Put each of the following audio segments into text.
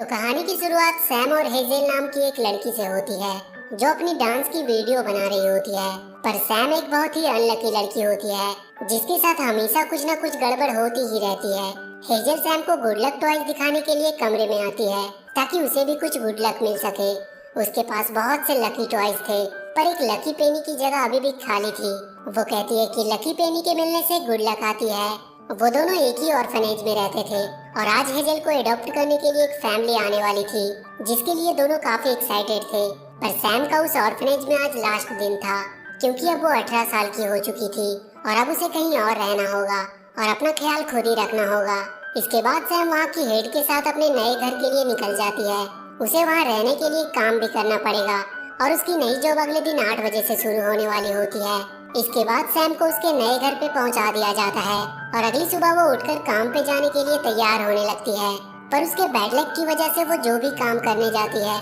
तो कहानी की शुरुआत सैम और हेजल नाम की एक लड़की से होती है जो अपनी डांस की वीडियो बना रही होती है। पर सैम एक बहुत ही अनलकी लड़की होती है जिसके साथ हमेशा कुछ न कुछ गड़बड़ होती ही रहती है। हेजल सैम को गुड लक टॉयज दिखाने के लिए कमरे में आती है ताकि उसे भी कुछ गुड लक मिल सके। उसके पास बहुत से लकी टॉयज थे पर एक लकी पेनी की जगह अभी भी खाली थी। वो कहती है कि लकी पेनी के मिलने से गुड लक आती है। वो दोनों एक ही ऑर्फनेज में रहते थे और आज हेजल को अडॉप्ट करने के लिए एक फैमिली आने वाली थी जिसके लिए दोनों काफी एक्साइटेड थे। पर सैम का उस ऑर्फनेज में आज लास्ट दिन था क्योंकि अब वो 18 साल की हो चुकी थी और अब उसे कहीं और रहना होगा और अपना ख्याल खुद ही रखना होगा। इसके बाद सैम वहाँ की हेड के साथ अपने नए घर के लिए निकल जाती है। उसे वहाँ रहने के लिए काम भी करना पड़ेगा और उसकी नई जॉब अगले दिन 8 बजे से शुरू होने वाली होती है। इसके बाद सैम को उसके नए घर पे पहुंचा दिया जाता है और अगली सुबह वो उठकर काम पे जाने के लिए तैयार होने लगती है। पर उसके बैड लक की वजह से वो जो भी काम करने जाती है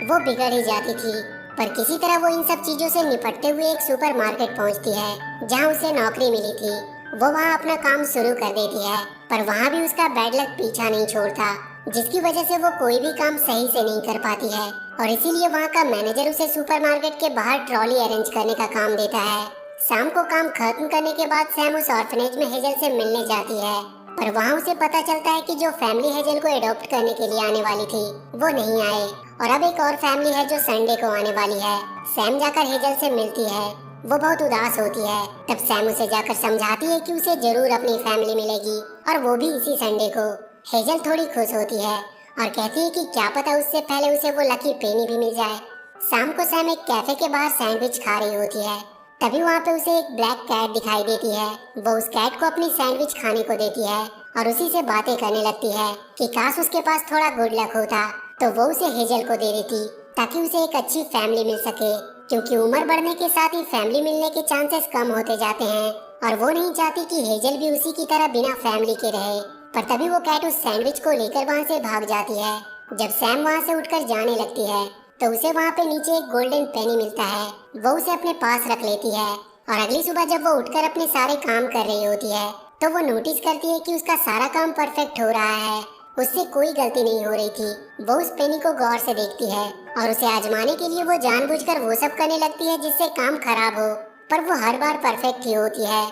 वो बिगड़ ही जाती थी। पर किसी तरह वो इन सब चीजों से निपटते हुए एक सुपरमार्केट पहुंचती है जहां उसे नौकरी मिली थी। वो वहां अपना काम शुरू कर देती है पर वहां भी उसका बैड लक पीछा नहीं छोड़ता जिसकी वजह से वो कोई भी काम सही से नहीं कर पाती है और इसीलिए वहाँ का मैनेजर उसे सुपरमार्केट के बाहर ट्रॉली अरेंज करने का काम देता है। शाम को काम खत्म करने के बाद सैम उस ऑर्फनेज में हेजल से मिलने जाती है पर वहाँ उसे पता चलता है कि जो फैमिली हेजल को अडॉप्ट करने के लिए आने वाली थी वो नहीं आए और अब एक और फैमिली है जो संडे को आने वाली है। सैम जाकर हेजल से मिलती है। वो बहुत उदास होती है। तब सैम उसे जाकर समझाती है कि उसे जरूर अपनी फैमिली मिलेगी और वो भी इसी संडे को। हेजल थोड़ी खुश होती है और कहती है कि क्या पता उससे पहले उसे वो लकी पेनी भी मिल जाए। शाम को सैम एक कैफे के बाहर सैंडविच खा रही होती है तभी वहाँ पे उसे एक ब्लैक कैट दिखाई देती है। वो उस कैट को अपनी सैंडविच खाने को देती है और उसी से बातें करने लगती है कि काश उसके पास थोड़ा गुड लक होता तो वो उसे हेजल को दे देती ताकि उसे एक अच्छी फैमिली मिल सके क्योंकि उम्र बढ़ने के साथ ही फैमिली मिलने के चांसेस कम होते जाते हैं और वो नहीं चाहती कि हेजल भी उसी की तरह बिना फैमिली के रहे। पर तभी वो कैट उस सैंडविच को लेकर वहाँ से भाग जाती है। जब सैम वहाँ से उठकर जाने लगती है तो उसे वहाँ पे नीचे एक गोल्डन पेनी मिलता है। वो उसे अपने पास रख लेती है और अगली सुबह जब वो उठकर अपने सारे काम कर रही होती है तो वो नोटिस करती है कि उसका सारा काम परफेक्ट हो रहा है। उससे कोई गलती नहीं हो रही थी। वो उस पेनी को गौर से देखती है और उसे आजमाने के लिए वो जानबूझकर वो सब करने लगती है जिससे काम खराब हो पर वो हर बार परफेक्ट ही होती है।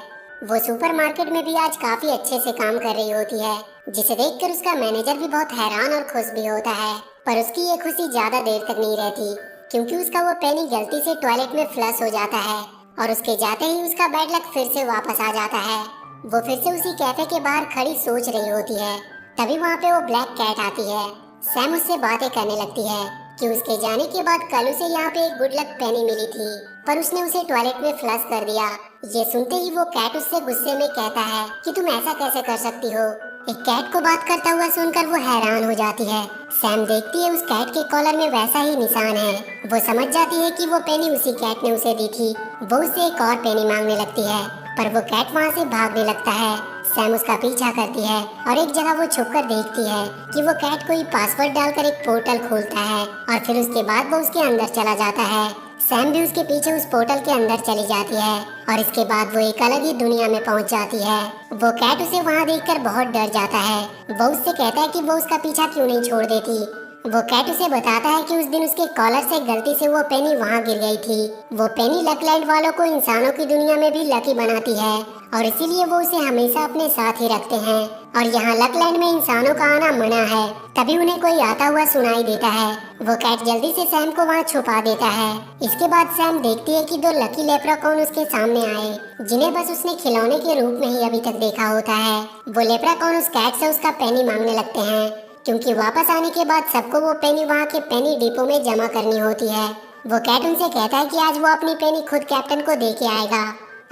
वो सुपरमार्केट में भी आज काफी अच्छे से काम कर रही होती है जिसे देखकर उसका मैनेजर भी बहुत हैरान और खुश भी होता है। पर उसकी ये खुशी ज्यादा देर तक नहीं रहती क्योंकि उसका वो पेनी गलती से टॉयलेट में फ्लश हो जाता है और उसके जाते ही उसका बैड लक फिर से वापस आ जाता है। वो फिर से उसी कैफे के बाहर खड़ी सोच रही होती है तभी वहाँ पे वो ब्लैक कैट आती है। सैम उससे बातें करने लगती है कि उसके जाने के बाद कल उसे यहाँ पे एक गुड लक पेनी मिली थी पर उसने उसे टॉयलेट में फ्लश कर दिया। ये सुनते ही वो कैट उससे गुस्से में कहता है कि तुम ऐसा कैसे कर सकती हो। एक कैट को बात करता हुआ सुनकर वो हैरान हो जाती है। सैम देखती है उस कैट के कॉलर में वैसा ही निशान है। वो समझ जाती है कि वो पेनी उसी कैट ने उसे दी थी। वो उससे एक और पेनी मांगने लगती है पर वो कैट वहाँ से भागने लगता है। सैम उसका पीछा करती है और एक जगह वो छुपकर देखती है कि वो कैट कोई पासवर्ड डालकर एक पोर्टल खोलता है और फिर उसके बाद वो उसके अंदर चला जाता है। सैम भी उसके पीछे उस पोर्टल के अंदर चली जाती है और इसके बाद वो एक अलग ही दुनिया में पहुंच जाती है। वो कैट उसे वहां देखकर बहुत डर जाता है। वो उससे कहता है कि वो उसका पीछा क्यों नहीं छोड़ देती। वो कैट उसे बताता है कि उस दिन उसके कॉलर से गलती से वो पेनी वहां गिर गई थी। वो पेनी लकलैंड वालों को इंसानों की दुनिया में भी लकी बनाती है और इसीलिए वो उसे हमेशा अपने साथ ही रखते हैं और यहाँ लकलैंड में इंसानों का आना मना है। तभी उन्हें कोई आता हुआ सुनाई देता है। वो कैट जल्दी से सैम को वहाँ छुपा देता है। इसके बाद सैम देखती है कि दो लकी लेप्राकॉन उसके सामने आए जिन्हें बस उसने खिलौने के रूप में ही अभी तक देखा होता है। वो लेप्राकॉन उस कैट से उसका पेनी मांगने लगते हैं क्योंकि वापस आने के बाद सबको वो पेनी वहाँ के पेनी डिपो में जमा करनी होती है। वो कैट उनसे कहता है कि आज वो अपनी पेनी खुद कैप्टन को दे के आएगा।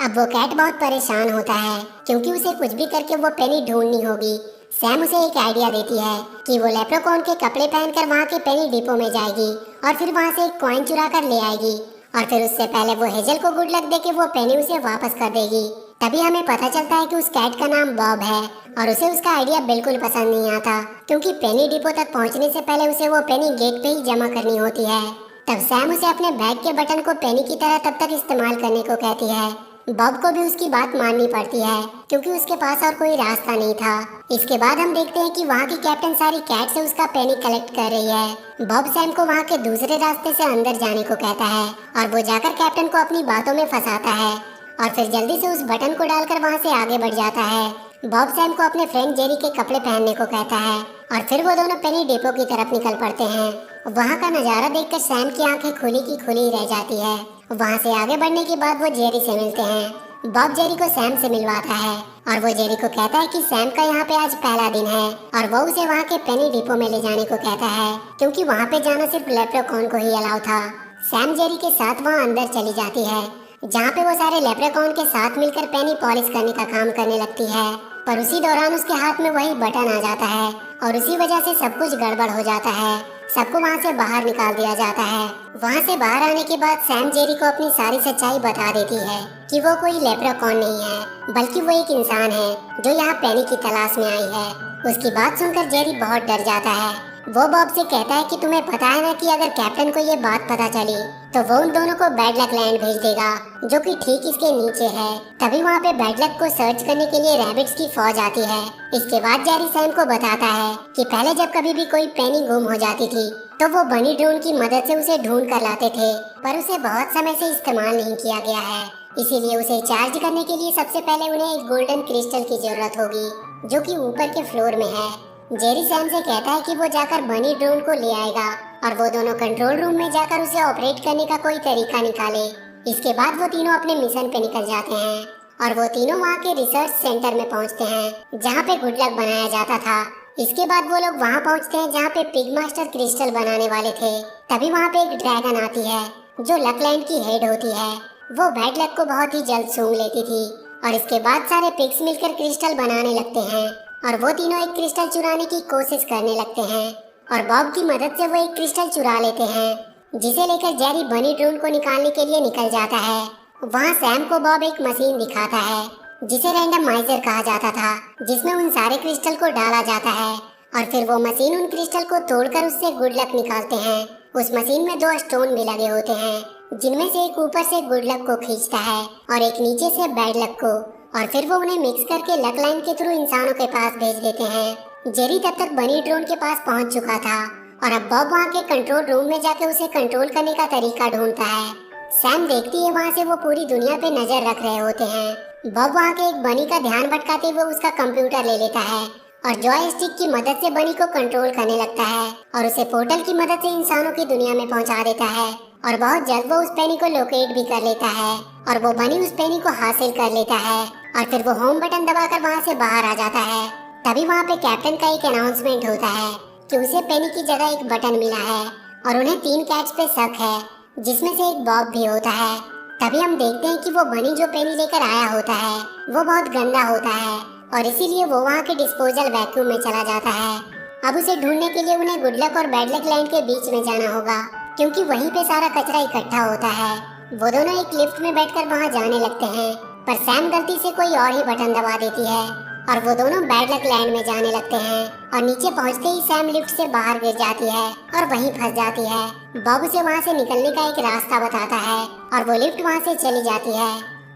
अब वो कैट बहुत परेशान होता है क्योंकि उसे कुछ भी करके वो पेनी ढूंढनी होगी। सैम उसे एक आइडिया देती है कि वो लेप्रोकॉन के कपड़े पहनकर वहाँ के पेनी डिपो में जाएगी और फिर वहाँ से एक कॉइन चुरा कर ले आएगी और फिर उससे पहले वो हेजल को गुड लक देके वो पेनी उसे वापस कर देगी। तभी हमें पता चलता है कि उस कैट का नाम बॉब है और उसे उसका आइडिया बिल्कुल पसंद नहीं आता क्योंकि पेनी डिपो तक पहुंचने से पहले उसे वो पेनी गेट पे ही जमा करनी होती है। तब सैम उसे अपने बैग के बटन को पेनी की तरह तब तक इस्तेमाल करने को कहती है बॉब को भी उसकी बात माननी पड़ती है क्योंकि उसके पास और कोई रास्ता नहीं था। इसके बाद हम देखते हैं कि वहाँ की कैप्टन सारी कैट से उसका पेनी कलेक्ट कर रही है। बॉब सैम को वहाँ के दूसरे रास्ते से अंदर जाने को कहता है और वो जाकर कैप्टन को अपनी बातों में फंसाता है और फिर जल्दी से उस बटन को डालकर वहाँ से आगे बढ़ जाता है। बॉब सैम को अपने फ्रेंड जेरी के कपड़े पहनने को कहता है और फिर वो दोनों पेनी डिपो की तरफ निकल पड़ते हैं। वहाँ का नज़ारा देखकर सैम की आंखें खुली की खुली रह जाती है। वहाँ से आगे बढ़ने के बाद वो जेरी से मिलते हैं। बॉब जेरी को सैम से मिलवाता है और वो जेरी को कहता है कि सैम का यहाँ पे आज पहला दिन है और वो उसे वहाँ के पेनी डिपो में ले जाने को कहता है क्योंकि वहाँ पे जाना सिर्फ लेप्रेकॉन को ही अलाउ था। सैम जेरी के साथ वहाँ अंदर चली जाती है जहाँ पे वो सारे लेप्रेकॉन के साथ मिलकर पेनी पॉलिश करने का काम करने लगती है। पर उसी दौरान उसके हाथ में वही बटन आ जाता है और उसी वजह से सब कुछ गड़बड़ हो जाता है। सबको वहाँ से बाहर निकाल दिया जाता है। वहाँ से बाहर आने के बाद सैम जेरी को अपनी सारी सच्चाई बता देती है कि वो कोई लेप्रेकॉन नहीं है बल्कि वो एक इंसान है जो यहाँ पेनी की तलाश में आई है। उसकी बात सुनकर जेरी बहुत डर जाता है। वो बॉब से कहता है कि तुम्हें पता है ना कि अगर कैप्टन को ये बात पता चली तो वो उन दोनों को बैड लक लैंड भेज देगा जो कि ठीक इसके नीचे है। तभी वहाँ पे बैड लक को सर्च करने के लिए रैबिट्स की फौज आती है। इसके बाद जेरी सैम को बताता है कि पहले जब कभी भी कोई पेनी गुम हो जाती थी तो वो बनी ड्रोन की मदद से उसे ढूंढ कर लाते थे, पर उसे बहुत समय से इस्तेमाल नहीं किया गया है। इसीलिए उसे चार्ज करने के लिए सबसे पहले उन्हें एक गोल्डन क्रिस्टल की जरूरत होगी जो कि ऊपर के फ्लोर में है। जेरी सैम से कहता है कि वो जाकर बनी ड्रोन को ले आएगा और वो दोनों कंट्रोल रूम में जाकर उसे ऑपरेट करने का कोई तरीका निकाले। इसके बाद वो तीनों अपने मिशन पे निकल जाते हैं और वो तीनों वहाँ के रिसर्च सेंटर में पहुँचते हैं जहाँ पे गुड लक बनाया जाता था। इसके बाद वो लोग वहाँ पहुँचते हैं जहाँ पे पिग मास्टर क्रिस्टल बनाने वाले थे। तभी वहाँ पे एक ड्रैगन आती है जो लकलैंड की हेड होती है। वो बैड लक को बहुत ही जल्द सूंघ लेती थी और इसके बाद सारे पिग्स मिलकर क्रिस्टल बनाने लगते हैं और वो तीनों एक क्रिस्टल चुराने की कोशिश करने लगते हैं और बॉब की मदद से वो एक क्रिस्टल चुरा लेते हैं जिसे लेकर जेरी बनी ड्रोन को निकालने के लिए निकल जाता है। वहाँ सैम को बॉब एक मशीन दिखाता है जिसे रैंडमाइजर कहा जाता था, जिसमें उन सारे क्रिस्टल को डाला जाता है और फिर वो मशीन उन क्रिस्टल को तोड़कर उससे गुड लक निकालते हैं। उस मशीन में 2 स्टोन भी लगे होते हैं जिनमें से एक ऊपर से गुड लक को खींचता है और एक नीचे से बैड लक को, और फिर वो उन्हें मिक्स करके लक लाइन के थ्रू इंसानों के पास भेज देते हैं। जेरी तब तक बनी ड्रोन के पास पहुंच चुका था और अब बॉब वहाँ के कंट्रोल रूम में जाके उसे कंट्रोल करने का तरीका ढूंढता है। सैम देखती है वहाँ से वो पूरी दुनिया पे नजर रख रहे होते हैं। बॉब वहाँ के एक बनी का ध्यान भटकाते हुए उसका कंप्यूटर ले लेता है और जॉय स्टिक की मदद से बनी को कंट्रोल करने लगता है और उसे पोर्टल की मदद से इंसानों की दुनिया में पहुँचा देता है और बहुत जल्द वो उस पेनी को लोकेट भी कर लेता है और वो बनी उस पेनी को हासिल कर लेता है और फिर वो होम बटन दबाकर वहाँ से बाहर आ जाता है। तभी वहाँ पे कैप्टन का एक अनाउंसमेंट होता है कि उसे पेनी की जगह एक बटन मिला है और उन्हें 3 कैट्स पे शक है जिसमें से एक बॉब भी होता है। तभी हम देखते हैं कि वो बनी जो पेनी लेकर आया होता है वो बहुत गंदा होता है और इसीलिए वो वहाँ के डिस्पोजल वैक्यूम में चला जाता है। अब उसे ढूंढने के लिए उन्हें गुड लक और बैड लक लैंड के बीच में जाना होगा क्योंकि वहीं पे सारा कचरा इकट्ठा होता है। वो दोनों एक लिफ्ट में बैठकर वहाँ जाने लगते हैं पर सैम गलती से कोई और ही बटन दबा देती है और वो दोनों बैड लक लैंड में जाने लगते हैं और नीचे पहुँचते ही सैम लिफ्ट से बाहर गिर जाती है और वहीं फंस जाती है। बॉब उसे वहाँ से निकलने का एक रास्ता बताता है और वो लिफ्ट वहाँ से चली जाती है।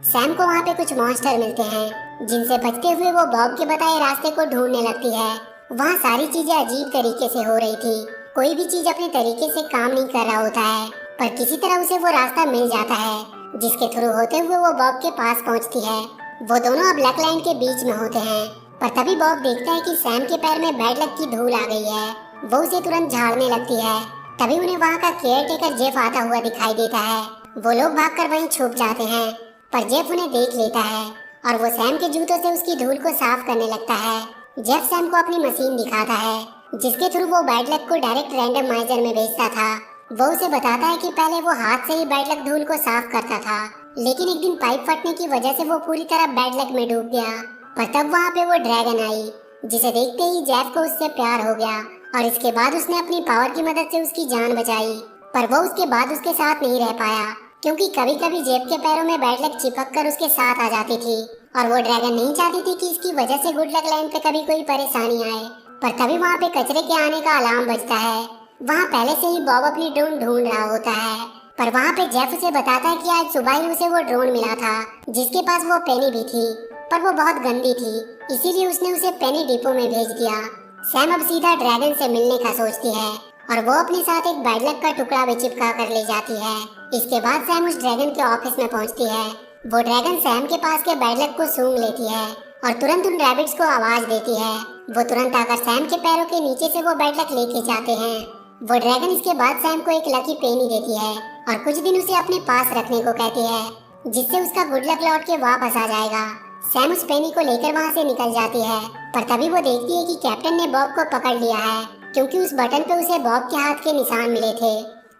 सैम को वहाँ पे कुछ मॉन्स्टर मिलते हैं जिनसे बचते हुए वो बॉब के बताए रास्ते को ढूंढने लगती है। वहाँ सारी चीजें अजीब तरीके से हो रही थी। कोई भी चीज अपने तरीके से काम नहीं कर रहा होता है पर किसी तरह उसे वो रास्ता मिल जाता है जिसके थ्रू होते हुए वो बॉब के पास पहुँचती है। वो दोनों अब लक लाइन के बीच में होते हैं पर तभी बॉब देखता है कि सैम के पैर में बैड लक की धूल आ गई है। वो उसे तुरंत झाड़ने लगती है। तभी उन्हें वहाँ का केयर टेकर जेफ आता हुआ दिखाई देता है। वो लोग भागकर वहीं छुप जाते हैं पर जेफ उन्हें देख लेता है और वो सैम के जूतों से उसकी धूल को साफ करने लगता है। जेफ सैम को अपनी मशीन दिखाता है जिसके थ्रू वो बैड लक को डायरेक्ट रैंडमाइजर में भेजता था। वो उसे बताता है कि पहले वो हाथ से ही बैड लक धूल को साफ करता था लेकिन एक दिन पाइप फटने की वजह से वो पूरी तरह बैड लक में डूब गया। पर तब वहाँ पे वो ड्रैगन आई जिसे देखते ही जेफ को उससे प्यार हो गया और इसके बाद उसने अपनी पावर की मदद से उसकी जान बचाई। पर वो उसके बाद उसके साथ नहीं रह पाया क्योंकि कभी कभी जेफ के पैरों में बैड लक चिपक कर उसके साथ आ जाती थी और वो ड्रैगन नहीं चाहती थी कि इसकी वजह से गुड लक लैंड पे कभी कोई परेशानी आए। पर तभी वहाँ पे कचरे के आने का अलार्म बजता है। वहाँ पहले से ही बॉब अपनी ड्रोन ढूंढ रहा होता है पर वहाँ पे जेफ उसे बताता है कि आज सुबह ही उसे वो ड्रोन मिला था जिसके पास वो पेनी भी थी, पर वो बहुत गंदी थी, इसीलिए उसने उसे पेनी डिपो में भेज दिया। सैम अब सीधा ड्रैगन से मिलने का सोचती है और वो अपने साथ एक बैड लक का टुकड़ा भी चिपका कर ले जाती है। इसके बाद सैम उस ड्रैगन के ऑफिस में पहुंचती है। वो ड्रैगन सैम के पास के बैड लक को सूंघ लेती है और तुरंत उन रैबिट्स को आवाज देती है। वो तुरंत आकर सैम के पैरों के नीचे से वो बैड लक लेके जाते हैं। वो ड्रैगन इसके बाद सैम को एक लकी पेनी देती है और कुछ दिन उसे अपने पास रखने को कहती है, जिससे उसका गुड लक लौट के वापस आ जाएगा। सैम उस पेनी को लेकर वहाँ से निकल जाती है, पर तभी वो देखती है कि कैप्टन ने बॉब को पकड़ लिया है, क्योंकि उस बटन पे उसे बॉब के हाथ के निशान मिले थे।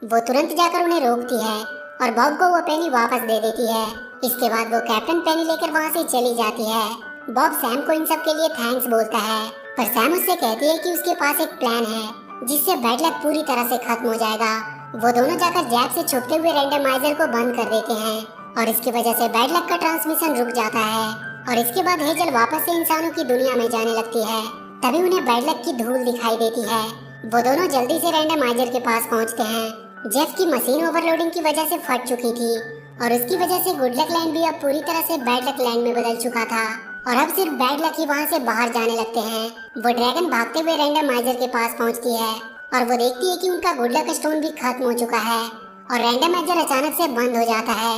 वो तुरंत जाकर उन्हें रोकती है और बॉब को वो पेनी वापस दे देती है। इसके बाद वो कैप्टन पेनी लेकर वहाँ से चली जाती है। बॉब सैम को इन सब के लिए थैंक्स बोलता है, पर सैम उससे कहती है कि उसके पास एक प्लान है जिससे बैड लक पूरी तरह से खत्म हो जाएगा। वो दोनों जाकर जैक से छुपते हुए रैंडमाइजर को बंद कर देते हैं और इसकी वजह से बैड लक का ट्रांसमिशन रुक जाता है और इसके बाद हेजल वापस से इंसानों की दुनिया में जाने लगती है। तभी उन्हें बैड लक की धूल दिखाई देती है। वो दोनों जल्दी से रैंडमाइजर के पास पहुंचते हैं। जेफ की मशीन ओवरलोडिंग की वजह से फट चुकी थी और उसकी वजह से गुड लक लैंड भी अब पूरी तरह से बैड लक लैंड में बदल चुका था और अब सिर्फ बैड लक ही वहाँ से बाहर जाने लगते हैं। वो ड्रैगन भागते हुए रैंडमाइजर के पास पहुँचती है और वो देखती है कि उनका गुड लक स्टोन भी खत्म हो चुका है और रैंडमाइजर अचानक से बंद हो जाता है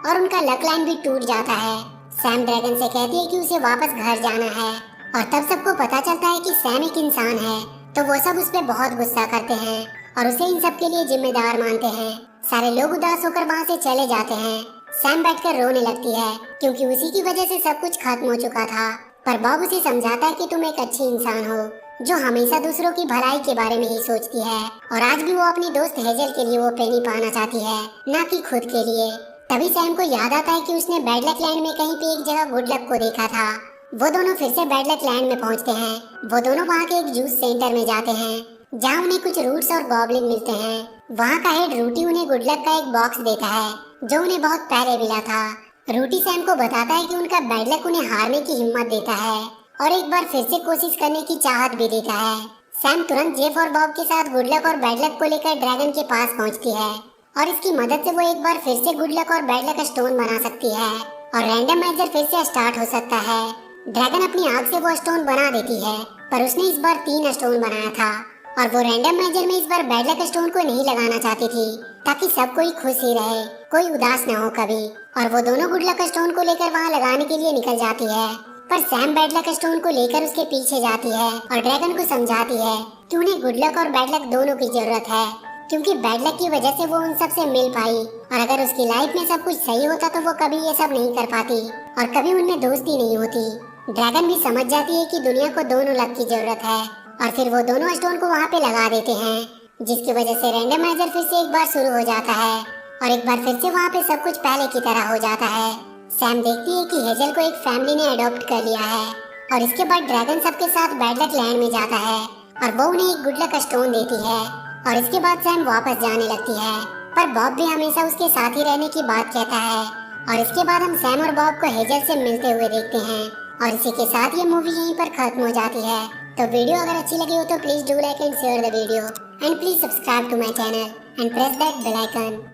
और उनका लक लाइन भी टूट जाता है। सैम ड्रैगन से कहती है कि उसे वापस घर जाना है और तब सबको पता चलता है कि सैम एक इंसान है, तो वो सब उस पर बहुत गुस्सा करते हैं और उसे इन सब के लिए जिम्मेदार मानते हैं। सारे लोग उदास होकर वहाँ से चले जाते हैं। सैम बैठकर रोने लगती है क्योंकि उसी की वजह से सब कुछ खत्म हो चुका था, पर बॉब उसे समझाता है कि तुम एक अच्छी इंसान हो जो हमेशा दूसरों की भलाई के बारे में ही सोचती है और आज भी वो अपनी दोस्त हेजल के लिए वो पेनी पाना चाहती है, ना कि खुद के लिए। तभी सैम को याद आता है कि उसने बैड लक लैंड में कहीं पे एक जगह गुड लक को देखा था। वो दोनों फिर से बैड लक लैंड में पहुंचते हैं। वो दोनों वहाँ के एक जूस सेंटर में जाते हैं जहाँ उन्हें कुछ रूट्स और गॉबलिन मिलते हैं। वहाँ का हेड रूटी उन्हें गुड लक का एक बॉक्स देता है जो उन्हें बहुत पहले मिला था। रूटी सैम को बताता है कि उनका बैड लक उन्हें हारने की हिम्मत देता है और एक बार फिर से कोशिश करने की चाहत भी देता है। सैम तुरंत जेफ और बॉब के साथ गुड लक और बैड लक को लेकर ड्रैगन के पास पहुंचती है और इसकी मदद से वो एक बार फिर से गुड लक और बैड लक का स्टोन बना सकती है और रैंडमाइजर फिर से स्टार्ट हो सकता है। ड्रैगन अपनी आग से वो स्टोन बना देती है, पर उसने इस बार 3 स्टोन बनाया था और वो रैंडमाइजर में इस बार बैड लक स्टोन को नहीं लगाना चाहती थी ताकि सब कोई खुश ही रहे, कोई उदास न हो कभी। और वो दोनों गुड लक स्टोन को लेकर वहाँ लगाने के लिए निकल जाती है, पर सैम बैड लक स्टोन को लेकर उसके पीछे जाती है और ड्रैगन को समझाती है कि उन्हें गुड लक और बैड लक दोनों की जरूरत है, क्योंकि बैड लक की वजह से वो उन सब से मिल पाई और अगर उसकी लाइफ में सब कुछ सही होता तो वो कभी ये सब नहीं कर पाती और कभी उनमें दोस्ती नहीं होती। ड्रैगन भी समझ जाती है कि दुनिया को दोनों लक की जरूरत है और फिर वो दोनों स्टोन को वहाँ पे लगा देते हैं, जिसकी वजह से रैंडमाइजर फिर से एक बार शुरू हो जाता है और एक बार फिर से वहाँ पे सब कुछ पहले की तरह हो जाता है। सैम देखती है कि हेजल को एक फैमिली ने अडॉप्ट कर लिया है और इसके बाद ड्रैगन सबके साथ बैड लक लैंड में जाता है और वो उन्हें एक गुड लक स्टोन देती है और इसके बाद सैम वापस जाने लगती है, पर बॉब भी हमेशा उसके साथ ही रहने की बात कहता है और इसके बाद हम सैम और बॉब को हेजल से मिलते हुए देखते हैं और इसी के साथ ये मूवी यहीं पर खत्म हो जाती है। तो वीडियो अगर अच्छी लगी हो तो please do like and share the video and please subscribe to my channel and press that bell icon.